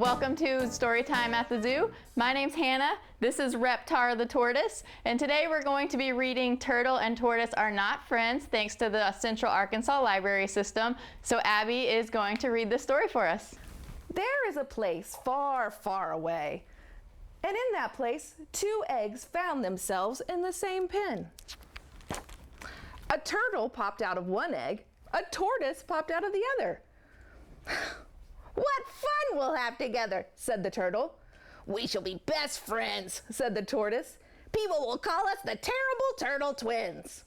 welcome to Storytime at the Zoo. My name's Hannah. This is Reptar the tortoise, and today we're going to be reading Turtle and Tortoise Are Not Friends, thanks to the Central Arkansas Library System. So Abby is going to read the story for us. There is a place far, far away, and in that place, two eggs found themselves in the same pen. A turtle popped out of one egg, a tortoise popped out of the other. "What fun we'll have together," said the turtle. "We shall be best friends," said the tortoise. "People will call us the Terrible Turtle Twins."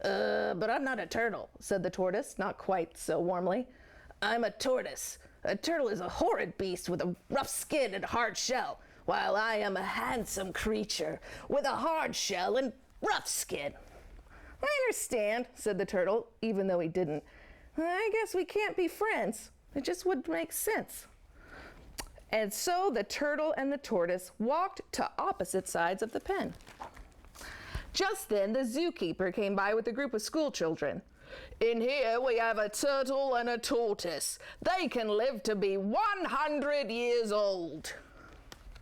But I'm not a turtle," said the tortoise, not quite so warmly. "I'm a tortoise. A turtle is a horrid beast with a rough skin and hard shell, while I am a handsome creature with a hard shell and rough skin." "I understand," said the turtle, even though he didn't. "I guess we can't be friends. It just would make sense." And so the turtle and the tortoise walked to opposite sides of the pen. Just then the zookeeper came by with a group of school children. "In here we have a turtle and a tortoise. They can live to be 100 years old."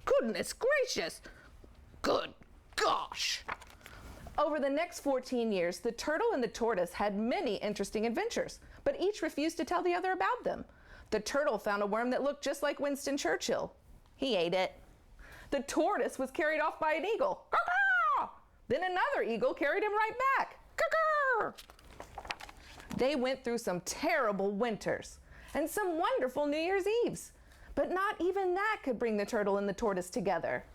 "Goodness gracious! Good gosh!" Over the next 14 years, the turtle and the tortoise had many interesting adventures, but each refused to tell the other about them. The turtle found a worm that looked just like Winston Churchill. He ate it. The tortoise was carried off by an eagle. Caw-caw! Then another eagle carried him right back. Caw-caw! They went through some terrible winters and some wonderful New Year's Eves, but not even that could bring the turtle and the tortoise together.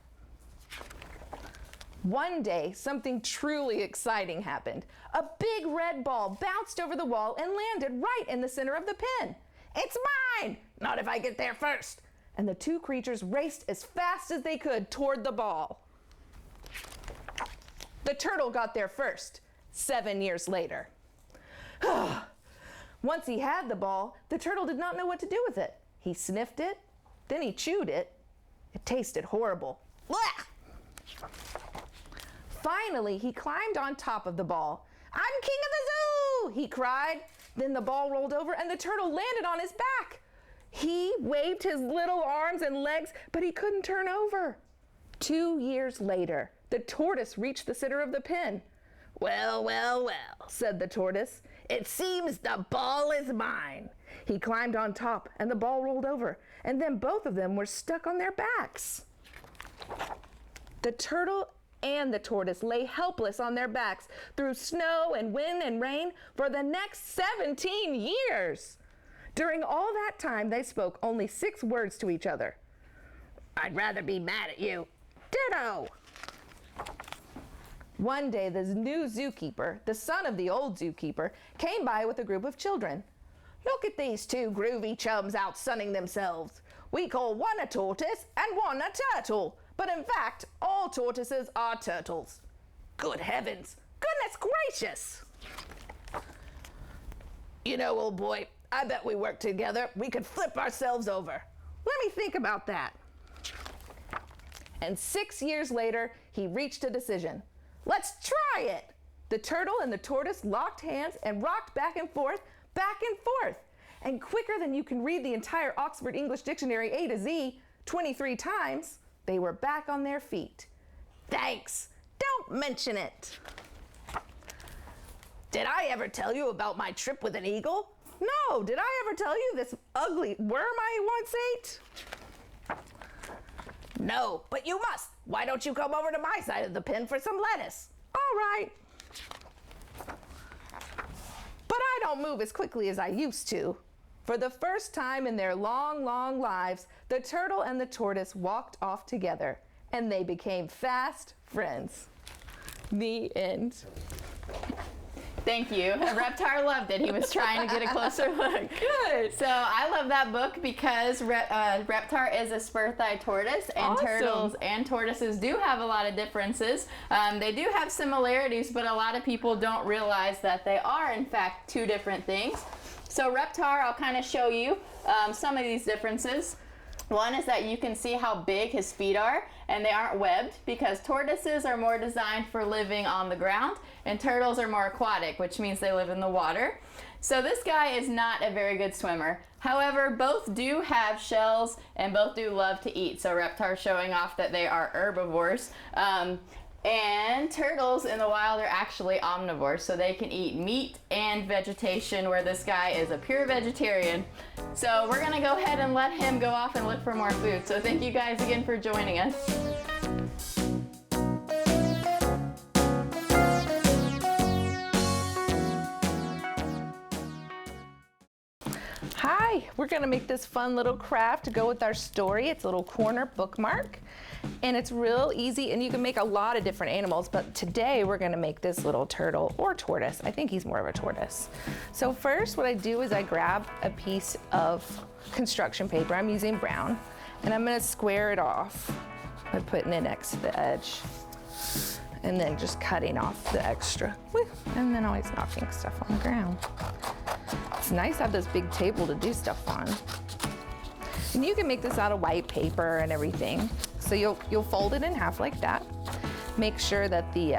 One day, something truly exciting happened. A big red ball bounced over the wall and landed right in the center of the pen. "It's mine! Not if I get there first!" And the two creatures raced as fast as they could toward the ball. The turtle got there first, 7 years later. Once he had the ball, the turtle did not know what to do with it. He sniffed it, then he chewed it. It tasted horrible. Blech! Finally, he climbed on top of the ball. "I'm king of the zoo!" he cried. Then the ball rolled over and the turtle landed on his back. He waved his little arms and legs, but he couldn't turn over. 2 years later, the tortoise reached the center of the pen. "Well, well, well," said the tortoise. "It seems the ball is mine." He climbed on top and the ball rolled over, and then both of them were stuck on their backs. The turtle and the tortoise lay helpless on their backs through snow and wind and rain for the next 17 years. During all that time, they spoke only 6 words to each other. "I'd rather be mad at you." "Ditto." One day, the new zookeeper, the son of the old zookeeper, came by with a group of children. "Look at these two groovy chums out sunning themselves. We call one a tortoise and one a turtle. But in fact, all tortoises are turtles." "Good heavens! Goodness gracious!" "You know, old boy, I bet we work together. We could flip ourselves over. Let me think about that." And 6 years later, he reached a decision. "Let's try it." The turtle and the tortoise locked hands and rocked back and forth, and quicker than you can read the entire Oxford English Dictionary A to Z 23 times, they were back on their feet. "Thanks. Don't mention it." "Did I ever tell you about my trip with an eagle?" "No. Did I ever tell you this ugly worm I once ate?" "No, but you must. Why don't you come over to my side of the pen for some lettuce?" "All right." But I don't move as quickly as I used to. For the first time in their long, long lives, the turtle and the tortoise walked off together, and they became fast friends. The end. Thank you. Reptar loved it. He was trying to get a closer look. Good. So I love that book because Reptar is a spur-thighed tortoise, and Awesome. turtles and tortoises do have a lot of differences. They do have similarities, but a lot of people don't realize that they are, in fact, 2 different things. So Reptar, I'll kind of show you some of these differences. One is that you can see how big his feet are, and they aren't webbed because tortoises are more designed for living on the ground and turtles are more aquatic, which means they live in the water. So this guy is not a very good swimmer. However, both do have shells and both do love to eat. So Reptar's showing off that they are herbivores. And turtles in the wild are actually omnivores, so they can eat meat and vegetation, where this guy is a pure vegetarian. So we're gonna go ahead and let him go off and look for more food. So thank you guys again for joining us. Hi, we're gonna make this fun little craft to go with our story. It's a little corner bookmark, and it's real easy, and you can make a lot of different animals, but today we're gonna make this little turtle or tortoise. I think he's more of a tortoise. So first, what I do is I grab a piece of construction paper. I'm using brown, and I'm gonna square it off by putting it next to the edge, and then just cutting off the extra, and then always knocking stuff on the ground. It's nice to have this big table to do stuff on. And you can make this out of white paper and everything. So you'll fold it in half like that. Make sure that the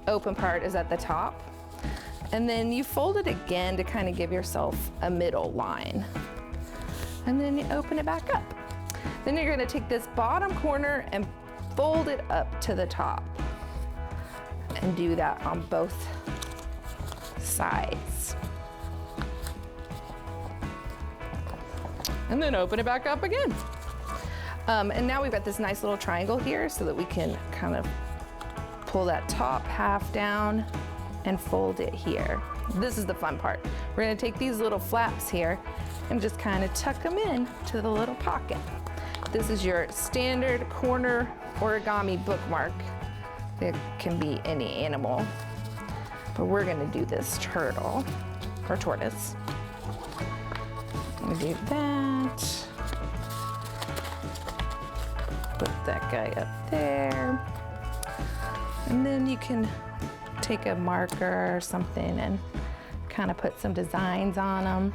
open part is at the top. And then you fold it again to kind of give yourself a middle line. And then you open it back up. Then you're gonna take this bottom corner and fold it up to the top. And do that on both sides. And then open it back up again. And now we've got this nice little triangle here so that we can kind of pull that top half down and fold it here. This is the fun part. We're gonna take these little flaps here and just kind of tuck them in to the little pocket. This is your standard corner origami bookmark. It can be any animal, but we're gonna do this turtle or tortoise. We do that. Put that guy up there. And then you can take a marker or something and kind of put some designs on them.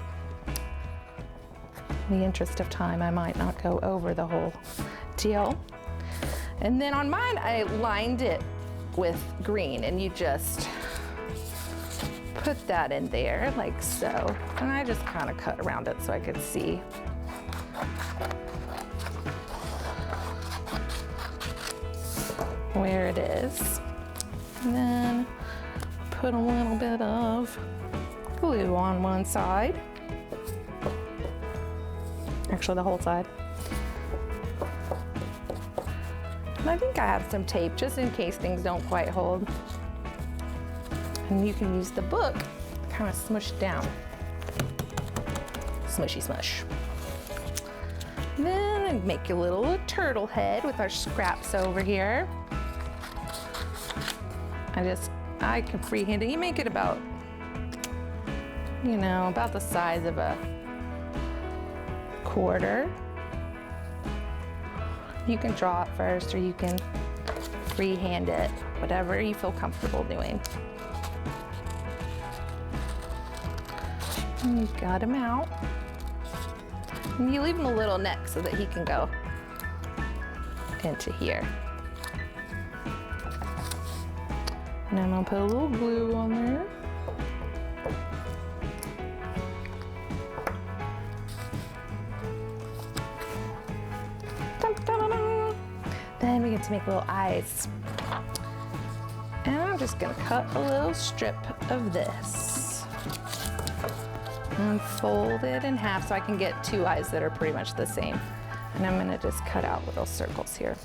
In the interest of time, I might not go over the whole deal. And then on mine, I lined it with green, and you just put that in there like so. And I just kind of cut around it so I could see. Where it is. And then put a little bit of glue on one side. Actually, the whole side. And I think I have some tape just in case things don't quite hold. And you can use the book to kind of smush down. Smushy smush. Then I make a little turtle head with our scraps over here. I can freehand it. You make it about, about the size of a quarter. You can draw it first, or you can freehand it, whatever you feel comfortable doing. And you got him out. And you leave him a little neck so that he can go into here. And I'm gonna put a little glue on there. Dun, dun, dun, dun. Then we get to make little eyes. And I'm just gonna cut a little strip of this. And fold it in half so I can get two eyes that are pretty much the same. And I'm gonna just cut out little circles here.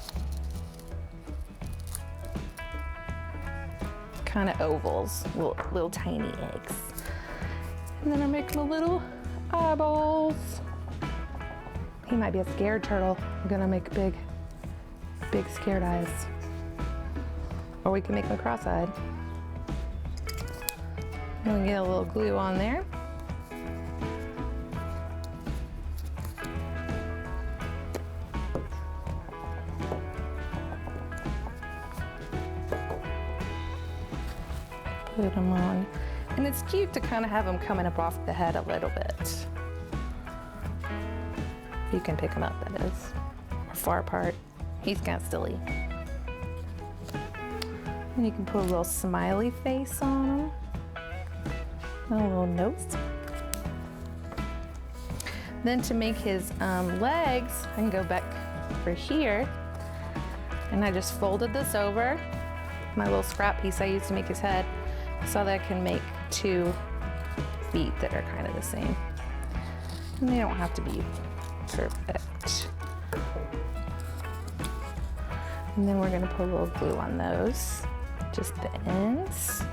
Kind of ovals, little tiny eggs. And then I'm making a little eyeballs. He might be a scared turtle. I'm gonna make big scared eyes. Or we can make them cross-eyed. And we get a little glue on there. Put them on. And it's cute to kind of have them coming up off the head a little bit. You can pick them up, that is. Or far apart. He's kind of silly. And you can put a little smiley face on him. And a little nose. Then to make his legs, I can go back for here. And I just folded this over. My little scrap piece I used to make his head, so that I can make 2 feet that are kind of the same. And they don't have to be perfect. And then we're gonna put a little glue on those, just the ends.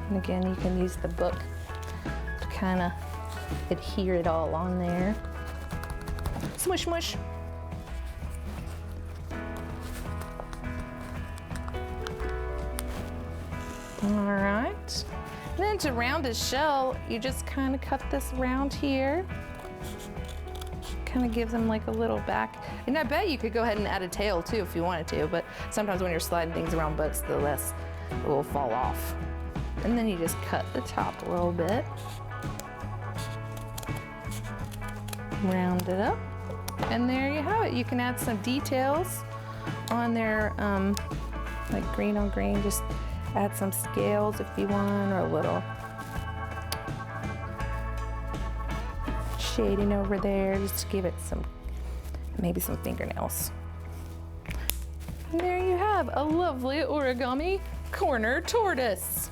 And again, you can use the book to kind of adhere it all on there. Smush, smush. All right. Then to round his shell, you just kind of cut this round here. Kind of gives him like a little back. And I bet you could go ahead and add a tail too if you wanted to, but sometimes when you're sliding things around butts, the less it will fall off. And then you just cut the top a little bit. Round it up. And there you have it. You can add some details on there, like green on green, just add some scales if you want, or a little shading over there, just to give it some, maybe some fingernails. And there you have a lovely origami corner tortoise.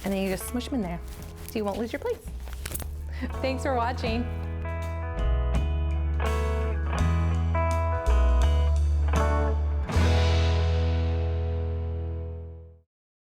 And then you just smush them in there so you won't lose your place. Thanks for watching.